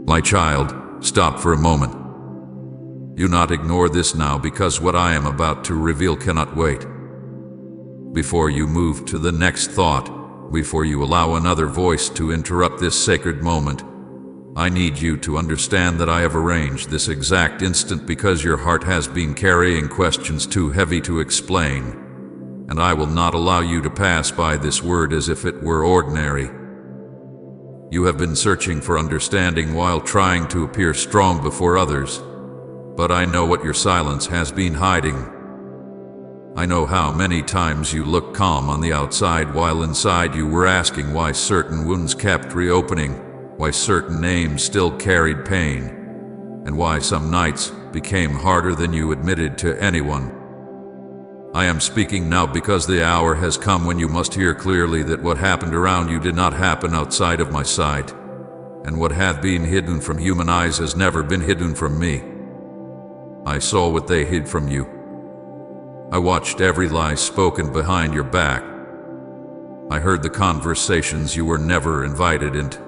My child, stop for a moment. Do not ignore this now, because what I am about to reveal cannot wait. Before you move to the next thought, before you allow another voice to interrupt this sacred moment, I need you to understand that I have arranged this exact instant because your heart has been carrying questions too heavy to explain, and I will not allow you to pass by this word as if it were ordinary. You have been searching for understanding while trying to appear strong before others, but I know what your silence has been hiding. I know how many times you looked calm on the outside while inside you were asking why certain wounds kept reopening, why certain names still carried pain, and why some nights became harder than you admitted to anyone. I am speaking now because the hour has come when you must hear clearly that what happened around you did not happen outside of my sight, and what hath been hidden from human eyes has never been hidden from me. I saw what they hid from you. I watched every lie spoken behind your back. I heard the conversations you were never invited into,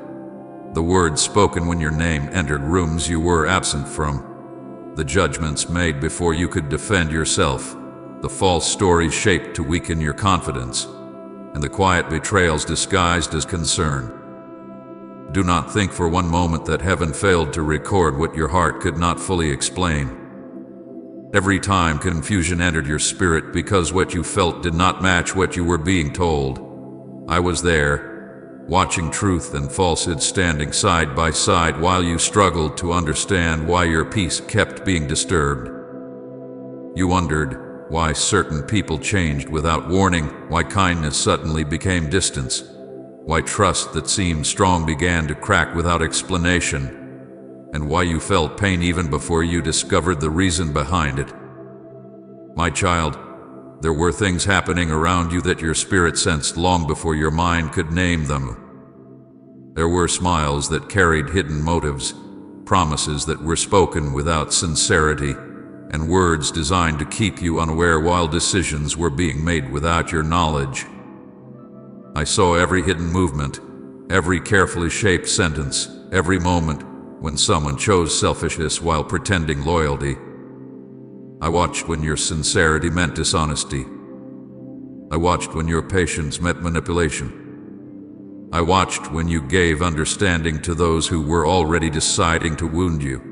the words spoken when your name entered rooms you were absent from, the judgments made before you could defend yourself, the false stories shaped to weaken your confidence, and the quiet betrayals disguised as concern. Do not think for one moment that heaven failed to record what your heart could not fully explain. Every time confusion entered your spirit because what you felt did not match what you were being told, I was there, watching truth and falsehood standing side by side while you struggled to understand why your peace kept being disturbed. You wondered why certain people changed without warning, why kindness suddenly became distance, why trust that seemed strong began to crack without explanation, and why you felt pain even before you discovered the reason behind it. My child, there were things happening around you that your spirit sensed long before your mind could name them. There were smiles that carried hidden motives, promises that were spoken without sincerity, and words designed to keep you unaware while decisions were being made without your knowledge. I saw every hidden movement, every carefully shaped sentence, every moment when someone chose selfishness while pretending loyalty. I watched when your sincerity meant dishonesty. I watched when your patience meant manipulation. I watched when you gave understanding to those who were already deciding to wound you.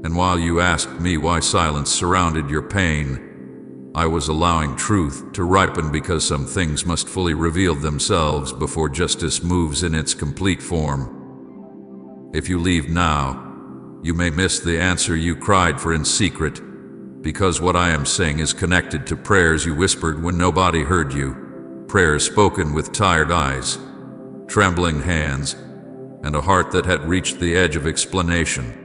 And while you asked me why silence surrounded your pain, I was allowing truth to ripen because some things must fully reveal themselves before justice moves in its complete form. If you leave now, you may miss the answer you cried for in secret, because what I am saying is connected to prayers you whispered when nobody heard you, prayers spoken with tired eyes, trembling hands, and a heart that had reached the edge of explanation.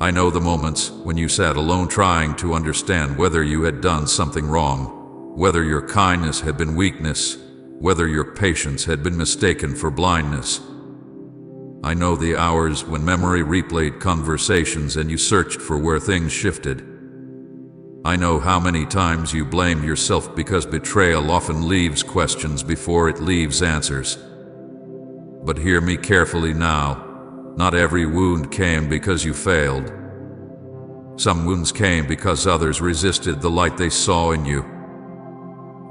I know the moments when you sat alone trying to understand whether you had done something wrong, whether your kindness had been weakness, whether your patience had been mistaken for blindness. I know the hours when memory replayed conversations and you searched for where things shifted. I know how many times you blamed yourself because betrayal often leaves questions before it leaves answers. But hear me carefully now. Not every wound came because you failed. Some wounds came because others resisted the light they saw in you.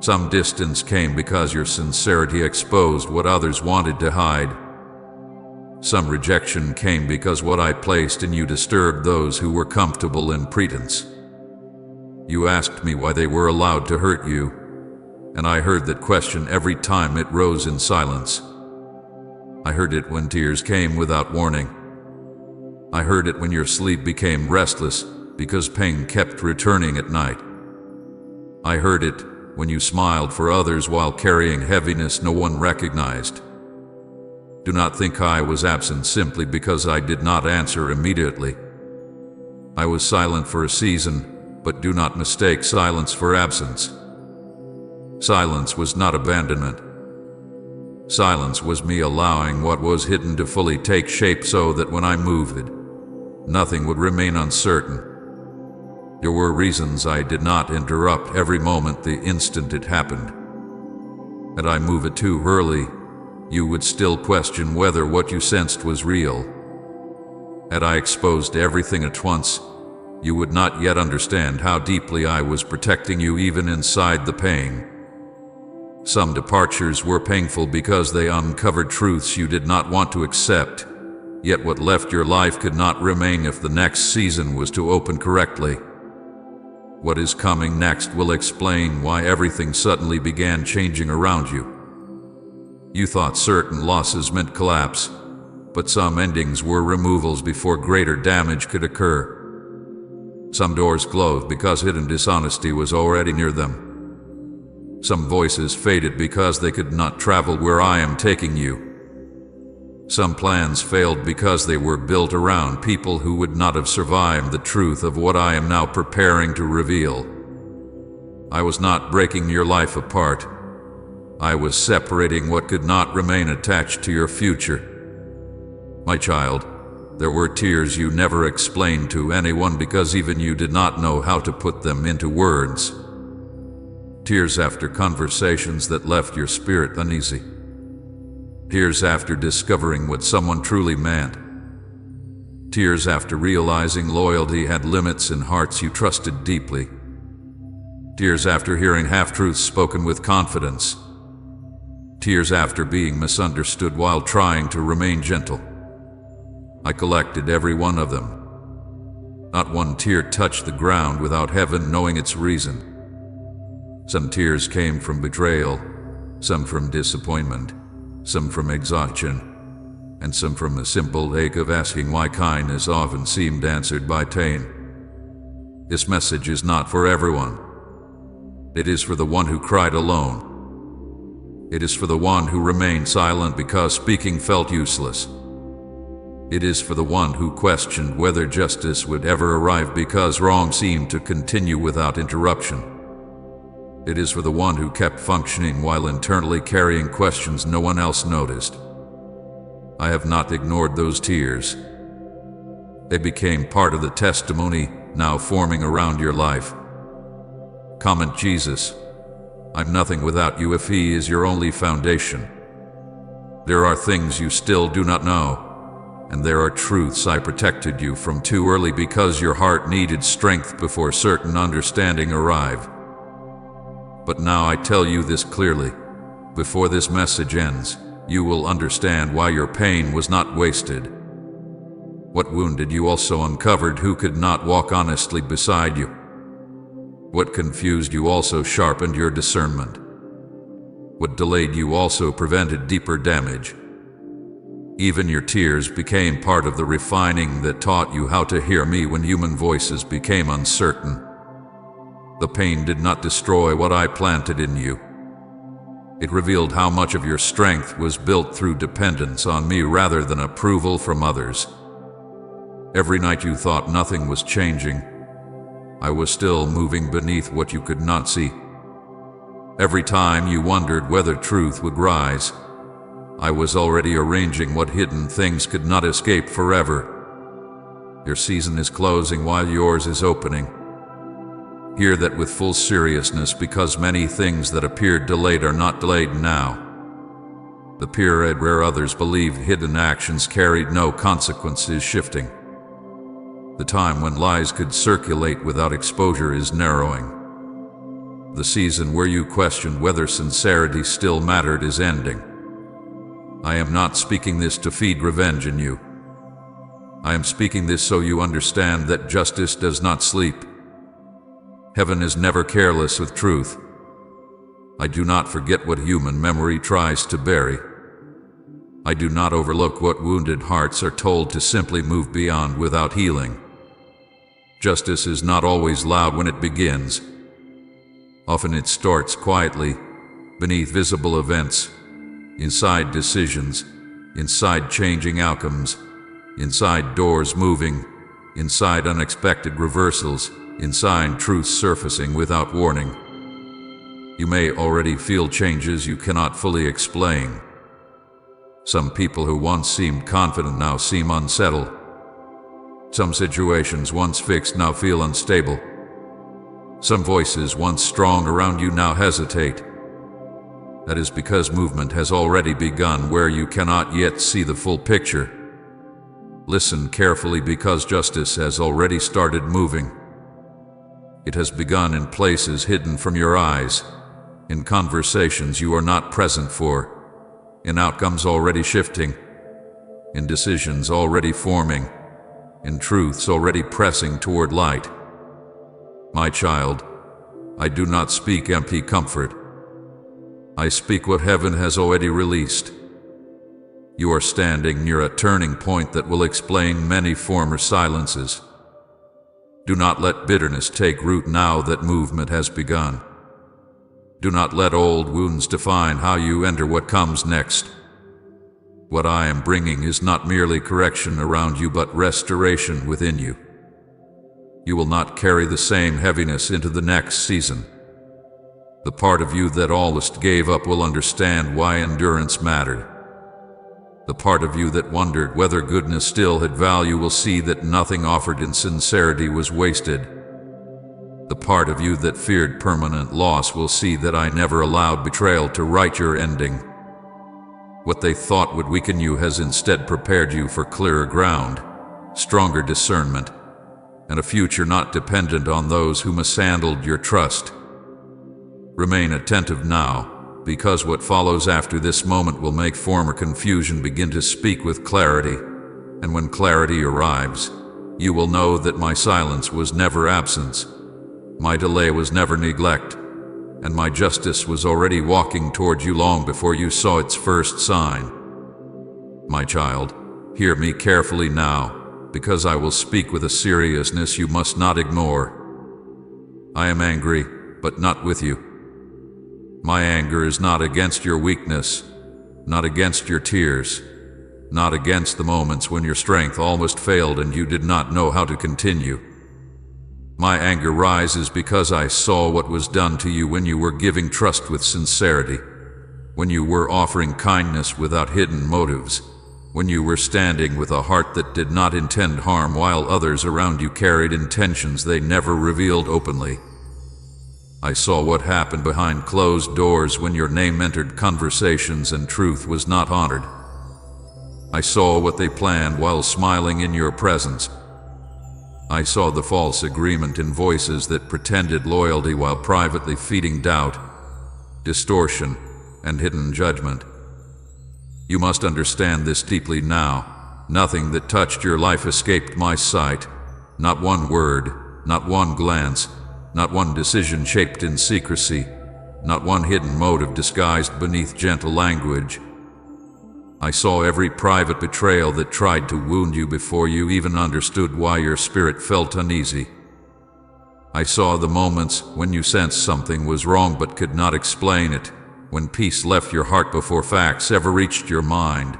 Some distance came because your sincerity exposed what others wanted to hide. Some rejection came because what I placed in you disturbed those who were comfortable in pretense. You asked me why they were allowed to hurt you, and I heard that question every time it rose in silence. I heard it when tears came without warning. I heard it when your sleep became restless because pain kept returning at night. I heard it when you smiled for others while carrying heaviness no one recognized. Do not think I was absent simply because I did not answer immediately. I was silent for a season, but do not mistake silence for absence. Silence was not abandonment. Silence was me allowing what was hidden to fully take shape so that when I moved, nothing would remain uncertain. There were reasons I did not interrupt every moment the instant it happened. Had I moved it too early, you would still question whether what you sensed was real. Had I exposed everything at once, you would not yet understand how deeply I was protecting you even inside the pain. Some departures were painful because they uncovered truths you did not want to accept, yet what left your life could not remain if the next season was to open correctly. What is coming next will explain why everything suddenly began changing around you. You thought certain losses meant collapse, but some endings were removals before greater damage could occur. Some doors closed because hidden dishonesty was already near them. Some voices faded because they could not travel where I am taking you. Some plans failed because they were built around people who would not have survived the truth of what I am now preparing to reveal. I was not breaking your life apart. I was separating what could not remain attached to your future. My child, there were tears you never explained to anyone because even you did not know how to put them into words. Tears after conversations that left your spirit uneasy. Tears after discovering what someone truly meant. Tears after realizing loyalty had limits in hearts you trusted deeply. Tears after hearing half-truths spoken with confidence. Tears after being misunderstood while trying to remain gentle. I collected every one of them. Not one tear touched the ground without heaven knowing its reason. Some tears came from betrayal, some from disappointment, some from exhaustion, and some from the simple ache of asking why kindness often seemed answered by pain. This message is not for everyone. It is for the one who cried alone. It is for the one who remained silent because speaking felt useless. It is for the one who questioned whether justice would ever arrive because wrong seemed to continue without interruption. It is for the one who kept functioning while internally carrying questions no one else noticed. I have not ignored those tears. They became part of the testimony now forming around your life. Comment Jesus, I'm nothing without you if He is your only foundation. There are things you still do not know. And there are truths I protected you from too early because your heart needed strength before certain understanding arrived. But now I tell you this clearly. Before this message ends, you will understand why your pain was not wasted. What wounded you also uncovered who could not walk honestly beside you. What confused you also sharpened your discernment. What delayed you also prevented deeper damage. Even your tears became part of the refining that taught you how to hear me when human voices became uncertain. The pain did not destroy what I planted in you. It revealed how much of your strength was built through dependence on me rather than approval from others. Every night you thought nothing was changing, I was still moving beneath what you could not see. Every time you wondered whether truth would rise, I was already arranging what hidden things could not escape forever. Your season is closing while yours is opening. Hear that with full seriousness because many things that appeared delayed are not delayed now. The period where others believed hidden actions carried no consequences shifting. The time when lies could circulate without exposure is narrowing. The season where you questioned whether sincerity still mattered is ending. I am not speaking this to feed revenge in you. I am speaking this so you understand that justice does not sleep. Heaven is never careless with truth. I do not forget what human memory tries to bury. I do not overlook what wounded hearts are told to simply move beyond without healing. Justice is not always loud when it begins. Often it starts quietly, beneath visible events. Inside decisions, inside changing outcomes, inside doors moving, inside unexpected reversals, inside truth surfacing without warning. You may already feel changes you cannot fully explain. Some people who once seemed confident now seem unsettled. Some situations once fixed now feel unstable. Some voices once strong around you now hesitate. That is because movement has already begun where you cannot yet see the full picture. Listen carefully because justice has already started moving. It has begun in places hidden from your eyes, in conversations you are not present for, in outcomes already shifting, in decisions already forming, in truths already pressing toward light. My child, I do not speak empty comfort. I speak what heaven has already released. You are standing near a turning point that will explain many former silences. Do not let bitterness take root now that movement has begun. Do not let old wounds define how you enter what comes next. What I am bringing is not merely correction around you, but restoration within you. You will not carry the same heaviness into the next season. The part of you that almost gave up will understand why endurance mattered. The part of you that wondered whether goodness still had value will see that nothing offered in sincerity was wasted. The part of you that feared permanent loss will see that I never allowed betrayal to write your ending. What they thought would weaken you has instead prepared you for clearer ground, stronger discernment, and a future not dependent on those who mishandled your trust. Remain attentive now, because what follows after this moment will make former confusion begin to speak with clarity, and when clarity arrives, you will know that my silence was never absence, my delay was never neglect, and my justice was already walking toward you long before you saw its first sign. My child, hear me carefully now, because I will speak with a seriousness you must not ignore. I am angry, but not with you. My anger is not against your weakness, not against your tears, not against the moments when your strength almost failed and you did not know how to continue. My anger rises because I saw what was done to you when you were giving trust with sincerity, when you were offering kindness without hidden motives, when you were standing with a heart that did not intend harm while others around you carried intentions they never revealed openly. I saw what happened behind closed doors when your name entered conversations and truth was not honored. I saw what they planned while smiling in your presence. I saw the false agreement in voices that pretended loyalty while privately feeding doubt, distortion, and hidden judgment. You must understand this deeply now. Nothing that touched your life escaped my sight. Not one word, not one glance, not one decision shaped in secrecy, not one hidden motive disguised beneath gentle language. I saw every private betrayal that tried to wound you before you even understood why your spirit felt uneasy. I saw the moments when you sensed something was wrong but could not explain it, when peace left your heart before facts ever reached your mind.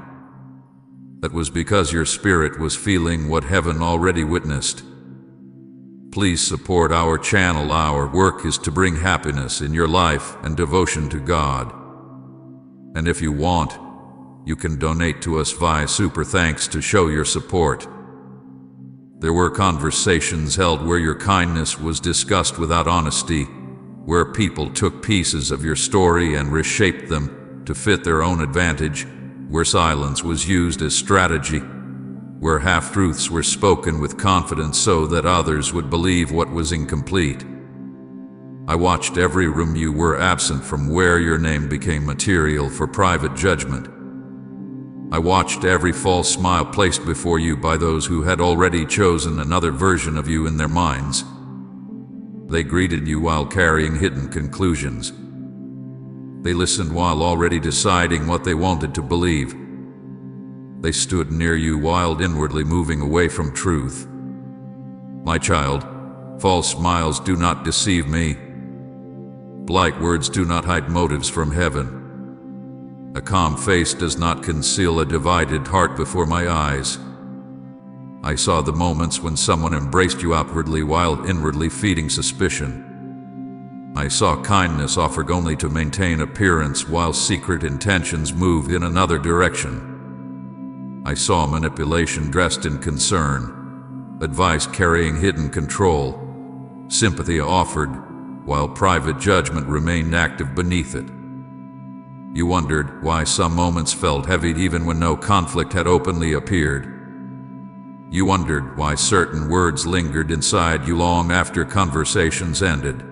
That was because your spirit was feeling what heaven already witnessed. Please support our channel. Our work is to bring happiness in your life and devotion to God. And if you want, you can donate to us via Super Thanks to show your support. There were conversations held where your kindness was discussed without honesty, where people took pieces of your story and reshaped them to fit their own advantage, where silence was used as strategy, where half-truths were spoken with confidence so that others would believe what was incomplete. I watched every room you were absent from where your name became material for private judgment. I watched every false smile placed before you by those who had already chosen another version of you in their minds. They greeted you while carrying hidden conclusions. They listened while already deciding what they wanted to believe. They stood near you while inwardly moving away from truth. My child, false smiles do not deceive me. Blight words do not hide motives from heaven. A calm face does not conceal a divided heart before my eyes. I saw the moments when someone embraced you outwardly while inwardly feeding suspicion. I saw kindness offered only to maintain appearance while secret intentions moved in another direction. I saw manipulation dressed in concern, advice carrying hidden control, sympathy offered, while private judgment remained active beneath it. You wondered why some moments felt heavy even when no conflict had openly appeared. You wondered why certain words lingered inside you long after conversations ended.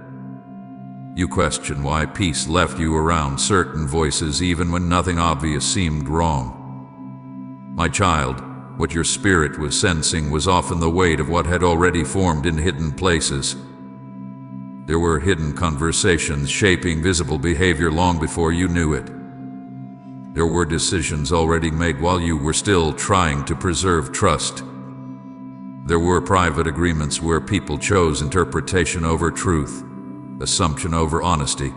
You questioned why peace left you around certain voices even when nothing obvious seemed wrong. My child, what your spirit was sensing was often the weight of what had already formed in hidden places. There were hidden conversations shaping visible behavior long before you knew it. There were decisions already made while you were still trying to preserve trust. There were private agreements where people chose interpretation over truth, assumption over honesty,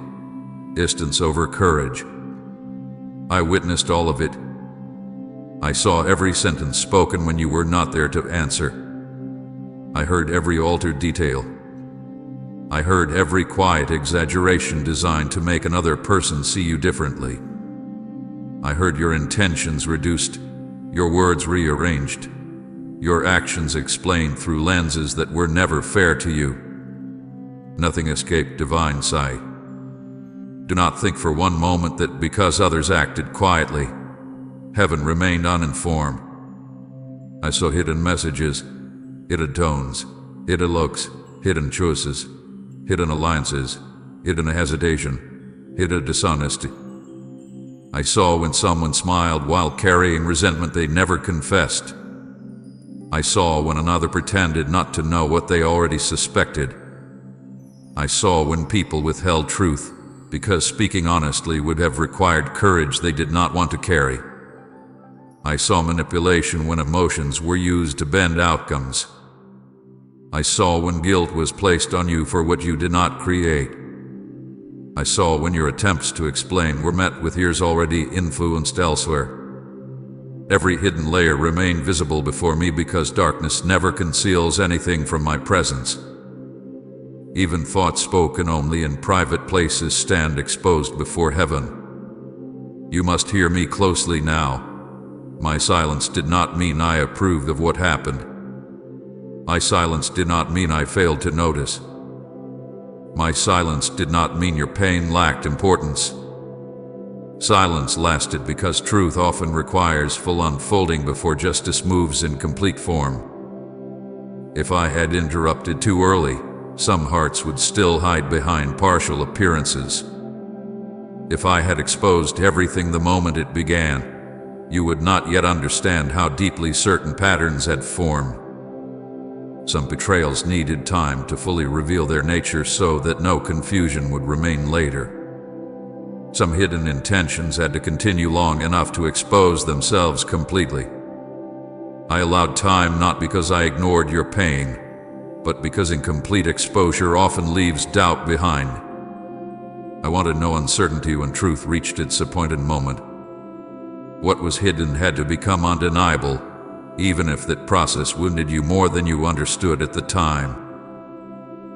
distance over courage. I witnessed all of it. I saw every sentence spoken when you were not there to answer. I heard every altered detail. I heard every quiet exaggeration designed to make another person see you differently. I heard your intentions reduced, your words rearranged, your actions explained through lenses that were never fair to you. Nothing escaped divine sight. Do not think for one moment that because others acted quietly, heaven remained uninformed. I saw hidden messages, hidden tones, hidden looks, hidden choices, hidden alliances, hidden hesitation, hidden dishonesty. I saw when someone smiled while carrying resentment they never confessed. I saw when another pretended not to know what they already suspected. I saw when people withheld truth because speaking honestly would have required courage they did not want to carry. I saw manipulation when emotions were used to bend outcomes. I saw when guilt was placed on you for what you did not create. I saw when your attempts to explain were met with ears already influenced elsewhere. Every hidden layer remained visible before me because darkness never conceals anything from my presence. Even thoughts spoken only in private places stand exposed before heaven. You must hear me closely now. My silence did not mean I approved of what happened. My silence did not mean I failed to notice. My silence did not mean your pain lacked importance. Silence lasted because truth often requires full unfolding before justice moves in complete form. If I had interrupted too early, some hearts would still hide behind partial appearances. If I had exposed everything the moment it began, you would not yet understand how deeply certain patterns had formed. Some betrayals needed time to fully reveal their nature so that no confusion would remain later. Some hidden intentions had to continue long enough to expose themselves completely. I allowed time not because I ignored your pain, but because incomplete exposure often leaves doubt behind. I wanted no uncertainty when truth reached its appointed moment. What was hidden had to become undeniable, even if that process wounded you more than you understood at the time.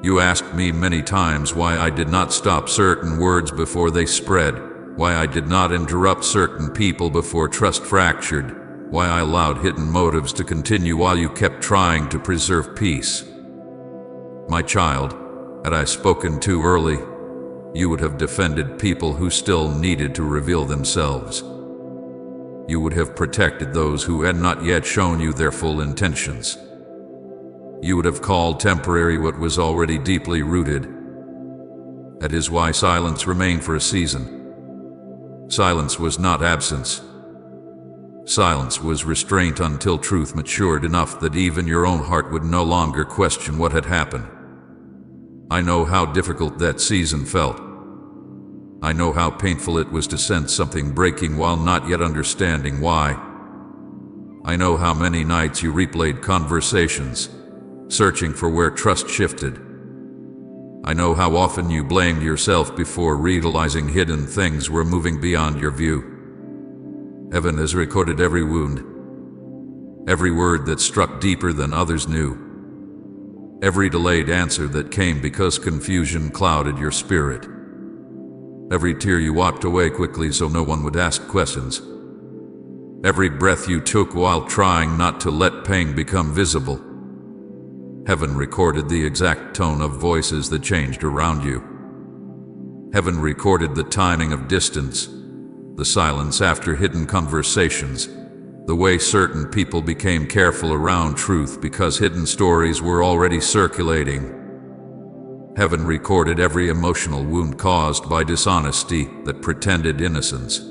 You asked me many times why I did not stop certain words before they spread, why I did not interrupt certain people before trust fractured, why I allowed hidden motives to continue while you kept trying to preserve peace. My child, had I spoken too early, you would have defended people who still needed to reveal themselves. You would have protected those who had not yet shown you their full intentions. You would have called temporary what was already deeply rooted. That is why silence remained for a season. Silence was not absence. Silence was restraint until truth matured enough that even your own heart would no longer question what had happened. I know how difficult that season felt. I know how painful it was to sense something breaking while not yet understanding why. I know how many nights you replayed conversations, searching for where trust shifted. I know how often you blamed yourself before realizing hidden things were moving beyond your view. Heaven has recorded every wound, every word that struck deeper than others knew, every delayed answer that came because confusion clouded your spirit, every tear you wiped away quickly so no one would ask questions, every breath you took while trying not to let pain become visible. Heaven recorded the exact tone of voices that changed around you. Heaven recorded the timing of distance, the silence after hidden conversations, the way certain people became careful around truth because hidden stories were already circulating. Heaven recorded every emotional wound caused by dishonesty that pretended innocence.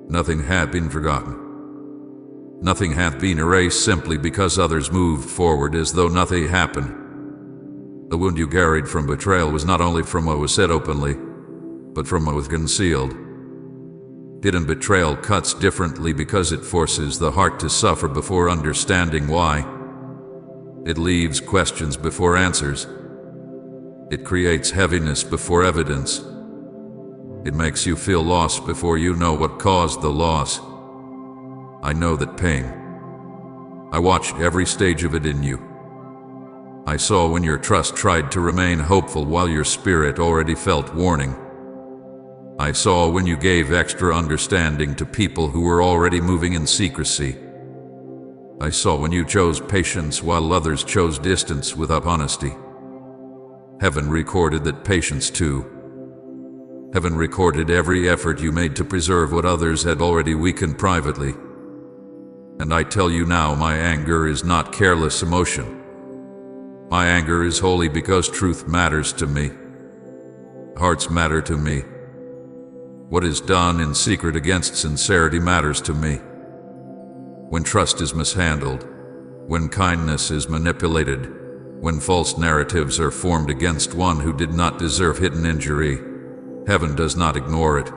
Nothing had been forgotten. Nothing hath been erased simply because others moved forward as though nothing happened. The wound you carried from betrayal was not only from what was said openly, but from what was concealed. Hidden betrayal cuts differently because it forces the heart to suffer before understanding why. It leaves questions before answers. It creates heaviness before evidence. It makes you feel lost before you know what caused the loss. I know that pain. I watched every stage of it in you. I saw when your trust tried to remain hopeful while your spirit already felt warning. I saw when you gave extra understanding to people who were already moving in secrecy. I saw when you chose patience while others chose distance without honesty. Heaven recorded that patience too. Heaven recorded every effort you made to preserve what others had already weakened privately. And I tell you now, my anger is not careless emotion. My anger is holy because truth matters to me. Hearts matter to me. What is done in secret against sincerity matters to me. When trust is mishandled, when kindness is manipulated, when false narratives are formed against one who did not deserve hidden injury, heaven does not ignore it.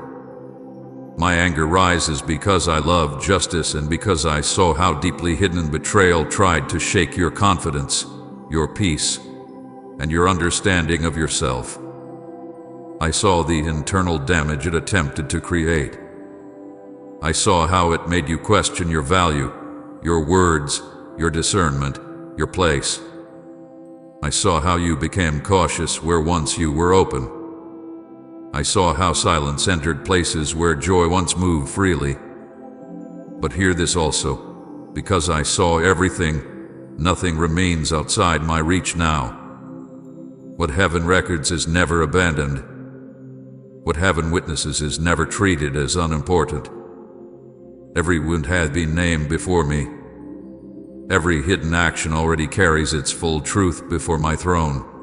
My anger rises because I love justice and because I saw how deeply hidden betrayal tried to shake your confidence, your peace, and your understanding of yourself. I saw the internal damage it attempted to create. I saw how it made you question your value, your words, your discernment, your place. I saw how you became cautious where once you were open. I saw how silence entered places where joy once moved freely. But hear this also, because I saw everything, nothing remains outside my reach now. What heaven records is never abandoned. What heaven witnesses is never treated as unimportant. Every wound had been named before me. Every hidden action already carries its full truth before my throne.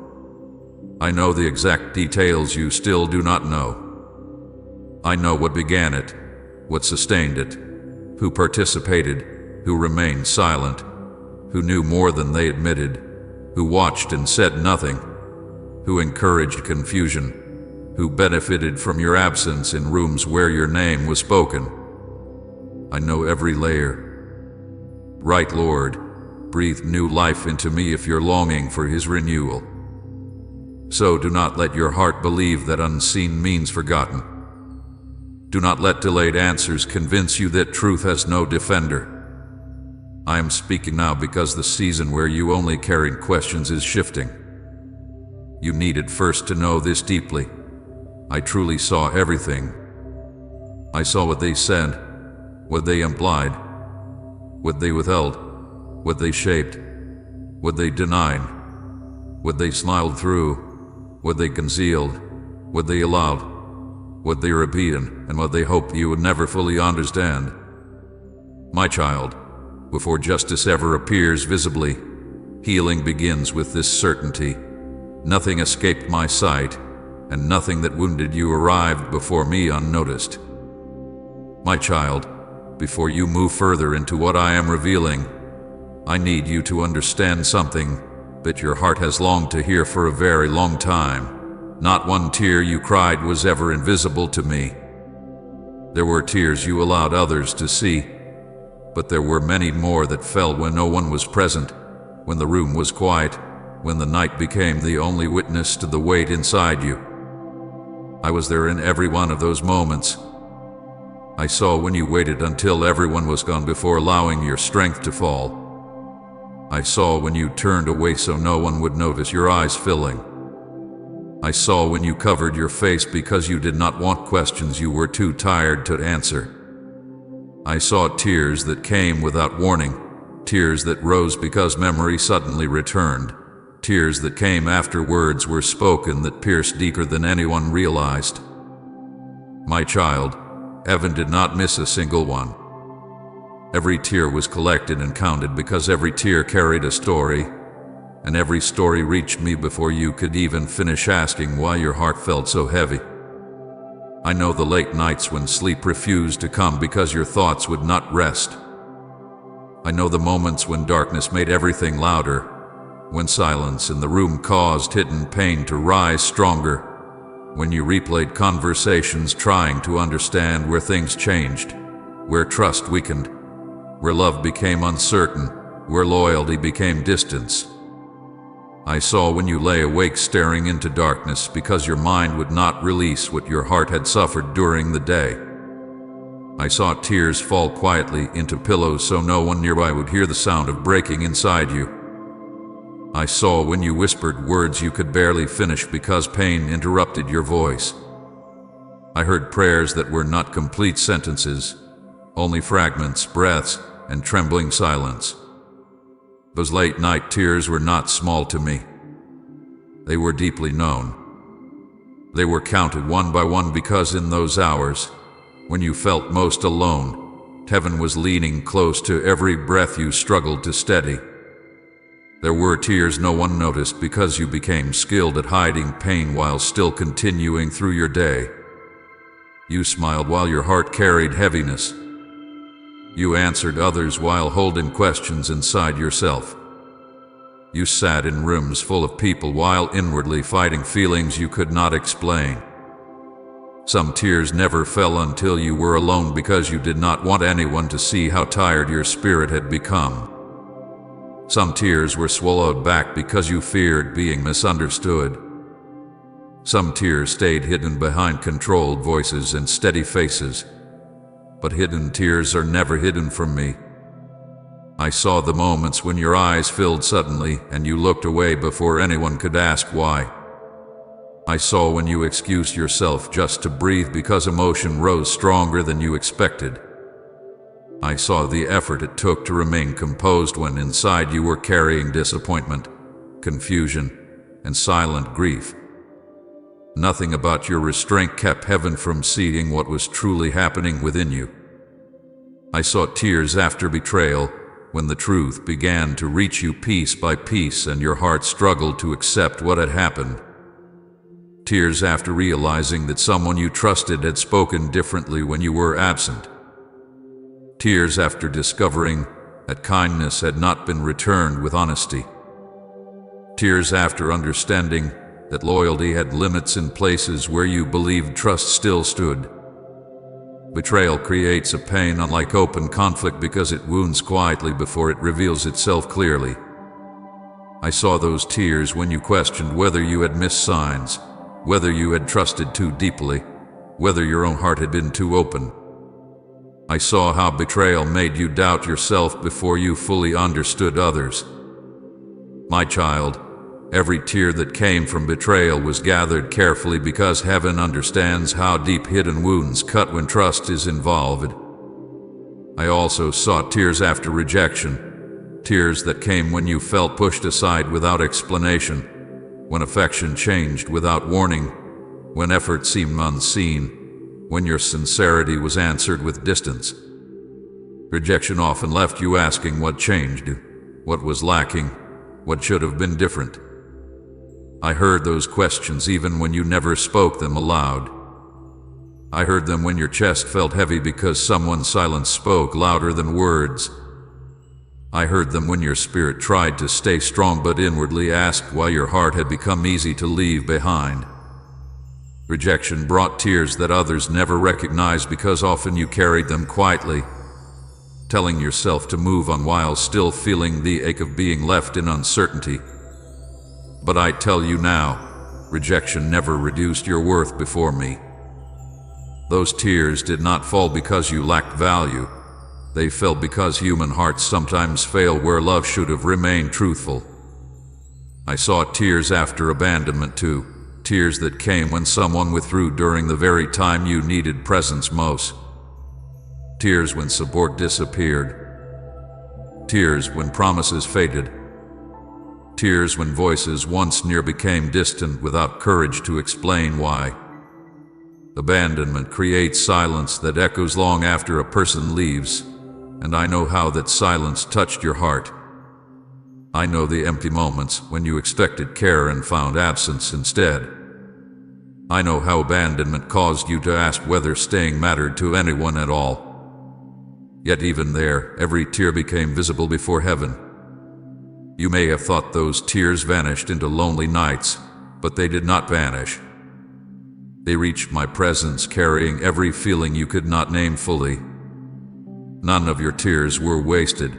I know the exact details you still do not know. I know what began it, what sustained it, who participated, who remained silent, who knew more than they admitted, who watched and said nothing, who encouraged confusion, who benefited from your absence in rooms where your name was spoken. I know every layer. Right, Lord, breathe new life into me if you're longing for His renewal. So do not let your heart believe that unseen means forgotten. Do not let delayed answers convince you that truth has no defender. I am speaking now because the season where you only carried questions is shifting. You needed first to know this deeply. I truly saw everything. I saw what they said, what they implied, what they withheld, what they shaped, what they denied, what they smiled through, what they concealed, what they allowed, what they repeated, and what they hoped you would never fully understand. My child, before justice ever appears visibly, healing begins with this certainty. Nothing escaped my sight, and nothing that wounded you arrived before me unnoticed. My child, before you move further into what I am revealing, I need you to understand something that your heart has longed to hear for a very long time. Not one tear you cried was ever invisible to me. There were tears you allowed others to see, but there were many more that fell when no one was present, when the room was quiet, when the night became the only witness to the weight inside you. I was there in every one of those moments. I saw when you waited until everyone was gone before allowing your strength to fall. I saw when you turned away so no one would notice your eyes filling. I saw when you covered your face because you did not want questions you were too tired to answer. I saw tears that came without warning, tears that rose because memory suddenly returned, tears that came after words were spoken that pierced deeper than anyone realized. My child, heaven did not miss a single one. Every tear was collected and counted because every tear carried a story, and every story reached me before you could even finish asking why your heart felt so heavy. I know the late nights when sleep refused to come because your thoughts would not rest. I know the moments when darkness made everything louder, when silence in the room caused hidden pain to rise stronger, when you replayed conversations trying to understand where things changed, where trust weakened, where love became uncertain, where loyalty became distance. I saw when you lay awake staring into darkness because your mind would not release what your heart had suffered during the day. I saw tears fall quietly into pillows so no one nearby would hear the sound of breaking inside you. I saw when you whispered words you could barely finish because pain interrupted your voice. I heard prayers that were not complete sentences, only fragments, breaths, and trembling silence. Those late night tears were not small to me. They were deeply known. They were counted one by one because in those hours, when you felt most alone, heaven was leaning close to every breath you struggled to steady. There were tears no one noticed because you became skilled at hiding pain while still continuing through your day. You smiled while your heart carried heaviness. You answered others while holding questions inside yourself. You sat in rooms full of people while inwardly fighting feelings you could not explain. Some tears never fell until you were alone because you did not want anyone to see how tired your spirit had become. Some tears were swallowed back because you feared being misunderstood. Some tears stayed hidden behind controlled voices and steady faces. But hidden tears are never hidden from me. I saw the moments when your eyes filled suddenly and you looked away before anyone could ask why. I saw when you excused yourself just to breathe because emotion rose stronger than you expected. I saw the effort it took to remain composed when inside you were carrying disappointment, confusion, and silent grief. Nothing about your restraint kept heaven from seeing what was truly happening within you. I saw tears after betrayal, when the truth began to reach you piece by piece and your heart struggled to accept what had happened. Tears after realizing that someone you trusted had spoken differently when you were absent. Tears after discovering that kindness had not been returned with honesty. Tears after understanding that loyalty had limits in places where you believed trust still stood. Betrayal creates a pain unlike open conflict because it wounds quietly before it reveals itself clearly. I saw those tears when you questioned whether you had missed signs, whether you had trusted too deeply, whether your own heart had been too open. I saw how betrayal made you doubt yourself before you fully understood others. My child, every tear that came from betrayal was gathered carefully because heaven understands how deep hidden wounds cut when trust is involved. I also saw tears after rejection, tears that came when you felt pushed aside without explanation, when affection changed without warning, when effort seemed unseen, when your sincerity was answered with distance. Rejection often left you asking what changed, what was lacking, what should have been different. I heard those questions even when you never spoke them aloud. I heard them when your chest felt heavy because someone's silence spoke louder than words. I heard them when your spirit tried to stay strong but inwardly asked why your heart had become easy to leave behind. Rejection brought tears that others never recognized because often you carried them quietly, telling yourself to move on while still feeling the ache of being left in uncertainty. But I tell you now, rejection never reduced your worth before me. Those tears did not fall because you lacked value. They fell because human hearts sometimes fail where love should have remained truthful. I saw tears after abandonment too, tears that came when someone withdrew during the very time you needed presence most. Tears when support disappeared. Tears when promises faded. Tears when voices once near became distant without courage to explain why. Abandonment creates silence that echoes long after a person leaves, and I know how that silence touched your heart. I know the empty moments when you expected care and found absence instead. I know how abandonment caused you to ask whether staying mattered to anyone at all. Yet even there, every tear became visible before heaven. You may have thought those tears vanished into lonely nights, but they did not vanish. They reached my presence carrying every feeling you could not name fully. None of your tears were wasted.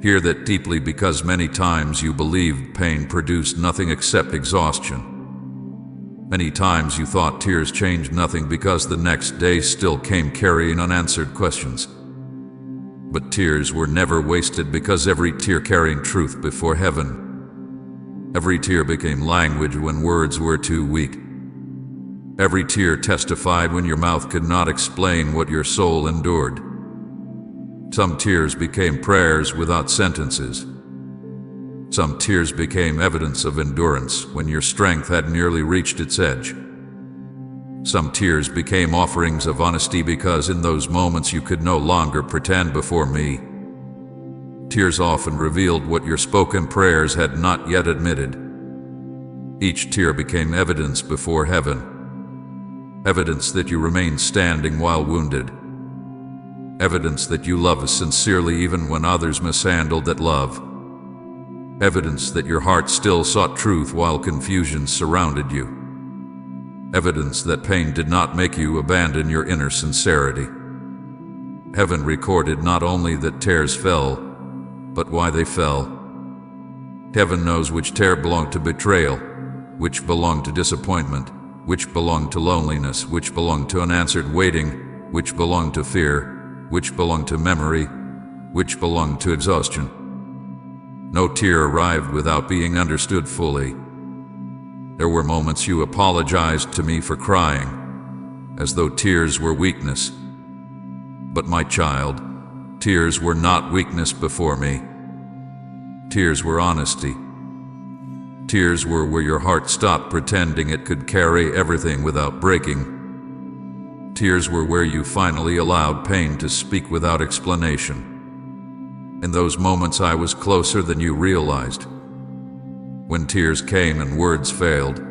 Hear that deeply, because many times you believed pain produced nothing except exhaustion. Many times you thought tears changed nothing because the next day still came carrying unanswered questions. But tears were never wasted, because every tear carrying truth before heaven. Every tear became language when words were too weak. Every tear testified when your mouth could not explain what your soul endured. Some tears became prayers without sentences. Some tears became evidence of endurance when your strength had nearly reached its edge. Some tears became offerings of honesty, because in those moments you could no longer pretend before me. Tears often revealed what your spoken prayers had not yet admitted. Each tear became evidence before heaven. Evidence that you remained standing while wounded. Evidence that you love sincerely even when others mishandled that love. Evidence that your heart still sought truth while confusion surrounded you. Evidence that pain did not make you abandon your inner sincerity. Heaven recorded not only that tears fell, but why they fell. Heaven knows which tear belonged to betrayal, which belonged to disappointment, which belonged to loneliness, which belonged to unanswered waiting, which belonged to fear, which belonged to memory, which belonged to exhaustion. No tear arrived without being understood fully. There were moments you apologized to me for crying, as though tears were weakness. But my child, tears were not weakness before me. Tears were honesty. Tears were where your heart stopped pretending it could carry everything without breaking. Tears were where you finally allowed pain to speak without explanation. In those moments I was closer than you realized. When tears came and words failed,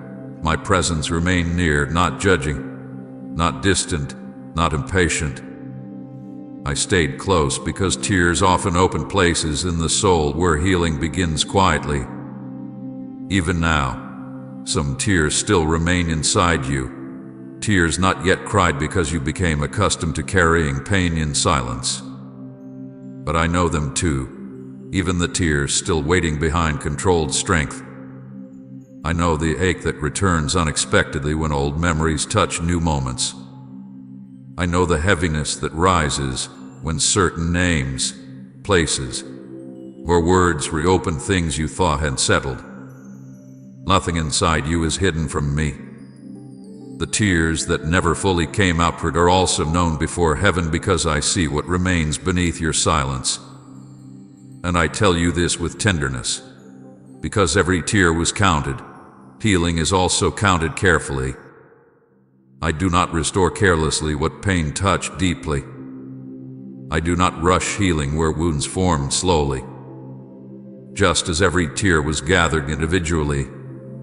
my presence remained near, not judging, not distant, not impatient. I stayed close because tears often open places in the soul where healing begins quietly. Even now, some tears still remain inside you, tears not yet cried because you became accustomed to carrying pain in silence. But I know them too, even the tears still waiting behind controlled strength. I know the ache that returns unexpectedly when old memories touch new moments. I know the heaviness that rises when certain names, places, or words reopen things you thought had settled. Nothing inside you is hidden from me. The tears that never fully came outward are also known before heaven, because I see what remains beneath your silence. And I tell you this with tenderness, because every tear was counted. Healing is also counted carefully. I do not restore carelessly what pain touched deeply. I do not rush healing where wounds formed slowly. Just as every tear was gathered individually,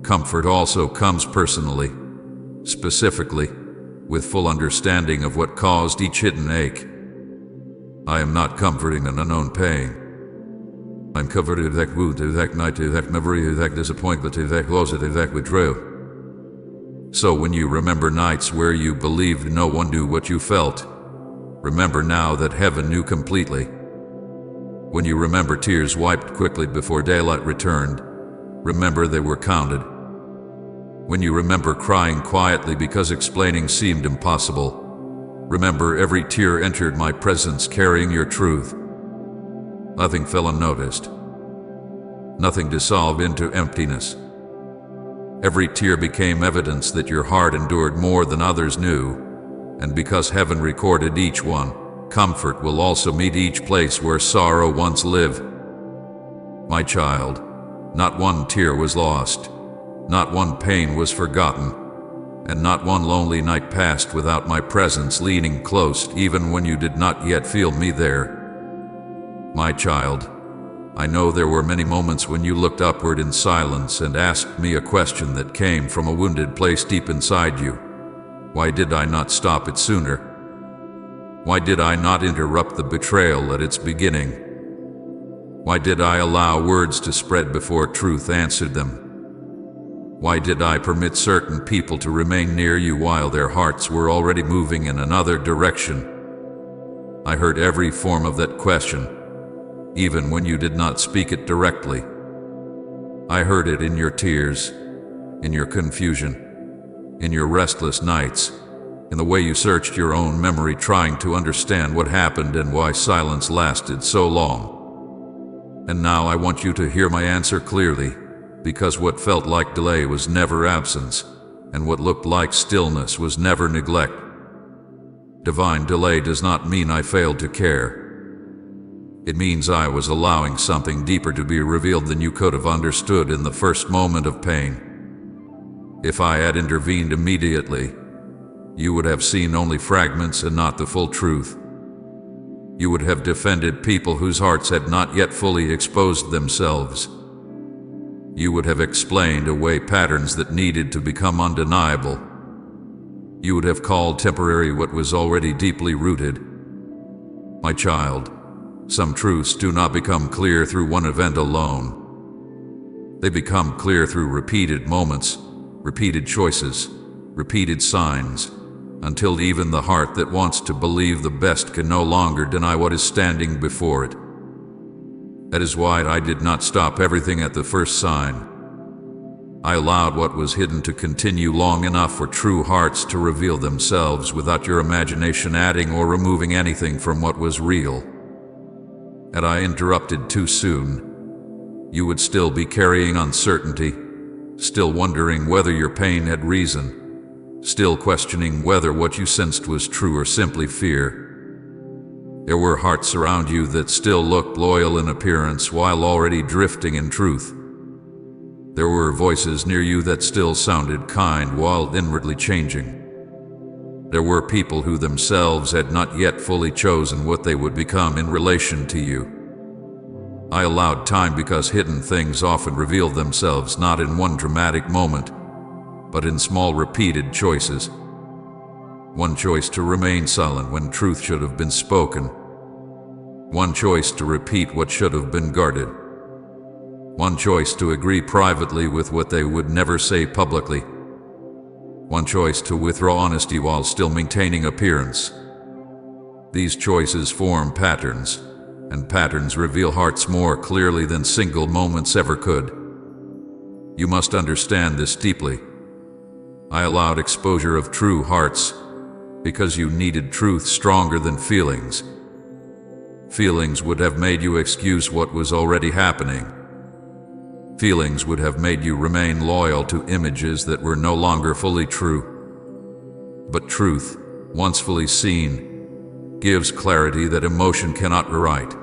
comfort also comes personally, specifically, with full understanding of what caused each hidden ache. I am not comforting an unknown pain. I'm comforting that wound, that night, that memory, that disappointment, that loss, that betrayal. So when you remember nights where you believed no one knew what you felt, remember now that heaven knew completely. When you remember tears wiped quickly before daylight returned, remember they were counted. When you remember crying quietly because explaining seemed impossible, remember every tear entered my presence carrying your truth. Nothing fell unnoticed. Nothing dissolved into emptiness. Every tear became evidence that your heart endured more than others knew, and because heaven recorded each one, comfort will also meet each place where sorrow once lived. My child, not one tear was lost, not one pain was forgotten, and not one lonely night passed without my presence leaning close even when you did not yet feel me there. My child, I know there were many moments when you looked upward in silence and asked me a question that came from a wounded place deep inside you. Why did I not stop it sooner? Why did I not interrupt the betrayal at its beginning? Why did I allow words to spread before truth answered them? Why did I permit certain people to remain near you while their hearts were already moving in another direction? I heard every form of that question, even when you did not speak it directly. I heard it in your tears, in your confusion, in your restless nights, in the way you searched your own memory trying to understand what happened and why silence lasted so long. And now I want you to hear my answer clearly, because what felt like delay was never absence, and what looked like stillness was never neglect. Divine delay does not mean I failed to care. It means I was allowing something deeper to be revealed than you could have understood in the first moment of pain. If I had intervened immediately, you would have seen only fragments and not the full truth. You would have defended people whose hearts had not yet fully exposed themselves. You would have explained away patterns that needed to become undeniable. You would have called temporary what was already deeply rooted. My child, some truths do not become clear through one event alone. They become clear through repeated moments, repeated choices, repeated signs, until even the heart that wants to believe the best can no longer deny what is standing before it. That is why I did not stop everything at the first sign. I allowed what was hidden to continue long enough for true hearts to reveal themselves without your imagination adding or removing anything from what was real. Had I interrupted too soon, you would still be carrying uncertainty, still wondering whether your pain had reason, still questioning whether what you sensed was true or simply fear. There were hearts around you that still looked loyal in appearance while already drifting in truth. There were voices near you that still sounded kind while inwardly changing. There were people who themselves had not yet fully chosen what they would become in relation to you. I allowed time because hidden things often revealed themselves not in one dramatic moment, but in small repeated choices. One choice to remain silent when truth should have been spoken. One choice to repeat what should have been guarded. One choice to agree privately with what they would never say publicly. One choice to withdraw honesty while still maintaining appearance. These choices form patterns, and patterns reveal hearts more clearly than single moments ever could. You must understand this deeply. I allowed exposure of true hearts because you needed truth stronger than feelings. Feelings would have made you excuse what was already happening. Feelings would have made you remain loyal to images that were no longer fully true. But truth, once fully seen, gives clarity that emotion cannot rewrite.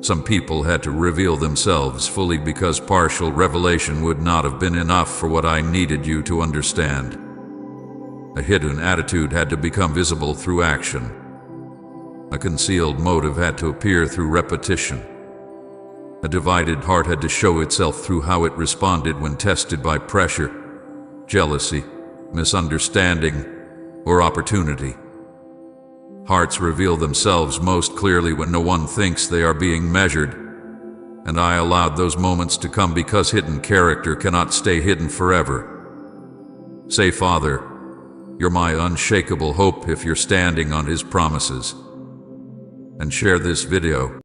Some people had to reveal themselves fully because partial revelation would not have been enough for what I needed you to understand. A hidden attitude had to become visible through action. A concealed motive had to appear through repetition. A divided heart had to show itself through how it responded when tested by pressure, jealousy, misunderstanding, or opportunity. Hearts reveal themselves most clearly when no one thinks they are being measured, and I allowed those moments to come because hidden character cannot stay hidden forever. Say, Father, you're my unshakable hope if you're standing on His promises. And share this video.